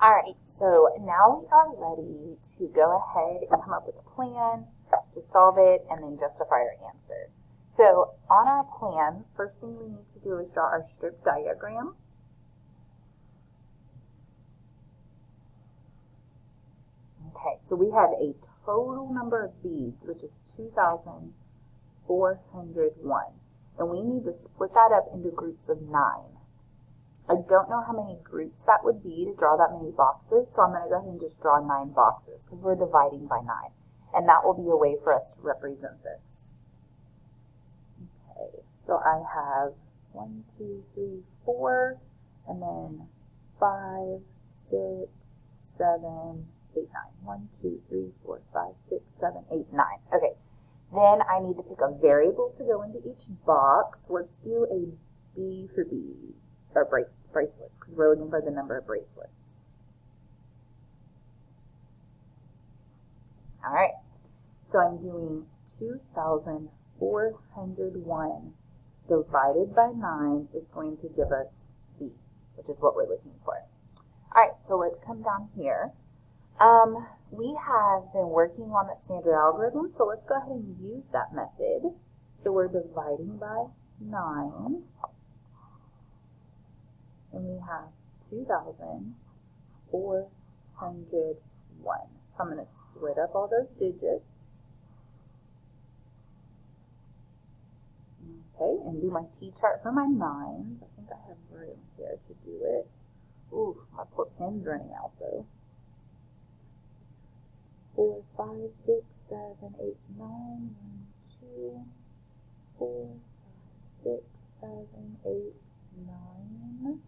All right, so now we are ready to go ahead and come up with a plan to solve it and then justify our answer. So on our plan, first thing we need to do is draw our strip diagram. Okay, so we have a total number of beads, which is 2,401. And we need to split that up into groups of 9. I don't know how many groups that would be to draw that many boxes, so I'm going to go ahead and just draw 9 boxes because we're dividing by 9. And that will be a way for us to represent this. Okay, so I have 1, 2, 3, 4, and then 5, 6, 7, 8, 9. 1, 2, 3, 4, 5, 6, 7, 8, 9. Okay, then I need to pick a variable to go into each box. Let's do a B for B, or bracelets, because we're looking for the number of bracelets. All right, so I'm doing 2,401 divided by 9 is going to give us B, which is what we're looking for. All right, so let's come down here. We have been working on that standard algorithm, so let's go ahead and use that method. So we're dividing by 9, and we have 2,401. So I'm going to split up all those digits. Okay, and do my T-chart for my 9s. I think I have room here to do it. Ooh, my poor pen's running out though. 4, 5, 6, 7, 8, 9, 1, 2, 4, 5, 6, 7, 8, 9.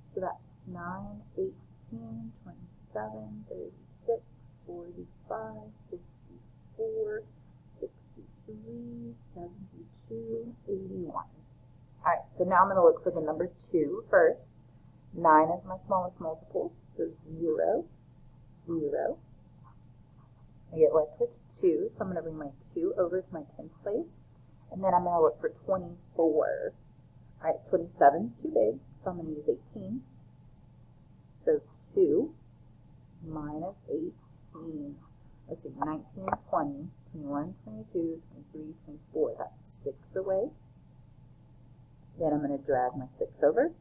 So that's 9, 18, 27, 36, 45, 54, 63, 72, 81. All right, so now I'm going to look for the number 2 first. 9 is my smallest multiple, so 0, 0. I get left with 2, so I'm going to bring my 2 over to my tens place, and then I'm going to look for 24. All right, 27 is too big, so I'm going to use 18. So 2 minus 18, let's see, 19, 20, 21, 22, 23, 24, that's 6 away. Then I'm going to drag my 6 over.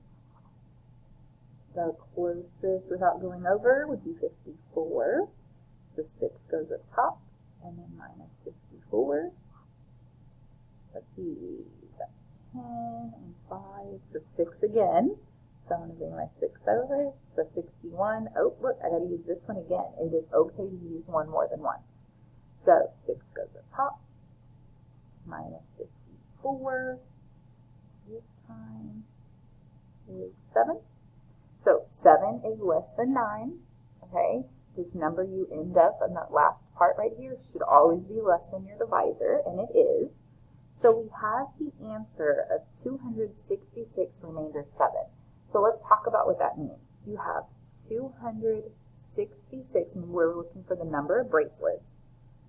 The closest without going over would be 54. So 6 goes up top, and then minus 54. Let's see, that's 10 and 5, so 6 again. So I'm going to bring my 6 over, so 61. Oh, look, I got to use this one again. It is okay to use one more than once. So 6 goes up top, minus 54. This time is 7. So 7 is less than 9, okay? This number you end up on that last part right here should always be less than your divisor, and it is. So we have the answer of 266 remainder 7. So let's talk about what that means. You have 266, and we're looking for the number of bracelets.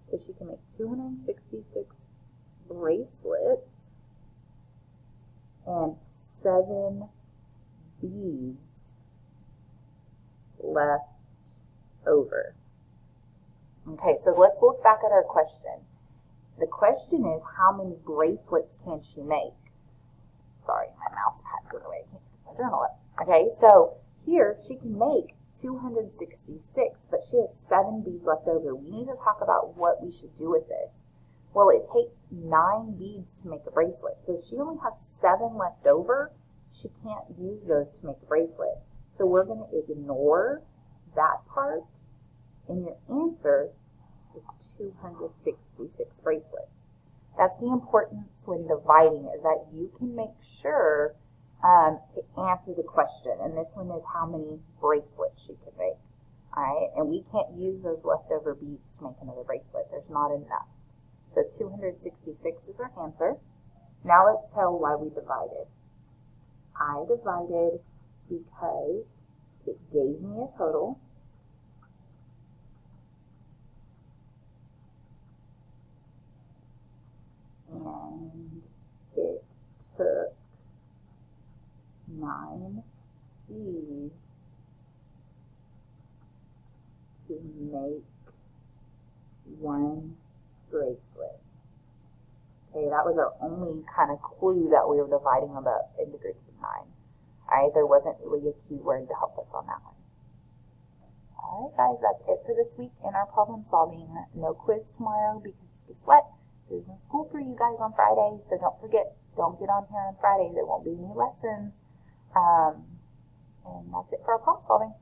So she can make 266 bracelets and 7 beads left over. Okay, so let's look back at our question. The question is, how many bracelets can she make? Sorry, my mouse pad's in the way. I can't scoop my journal up. Okay, so here she can make 266, but she has 7 beads left over. We need to talk about what we should do with this. Well, it takes 9 beads to make a bracelet. So if she only has 7 left over, she can't use those to make a bracelet. So we're going to ignore that part, and your answer is 266 bracelets. That's the importance when dividing, is that you can make sure to answer the question. And this one is how many bracelets she could make. All right, and we can't use those leftover beads to make another bracelet. There's not enough. So 266 is our answer. Now let's tell why we divided. I divided because it gave me a total. And it took 9 beads to make one bracelet. Okay, that was our only kind of clue that we were dividing them up into groups of 9. Alright, there wasn't really a keyword to help us on that one. Alright guys, that's it for this week in our problem solving. No quiz tomorrow because guess what? There's no school for you guys on Friday, so don't forget, don't get on here on Friday. There won't be any lessons. And that's it for our problem solving.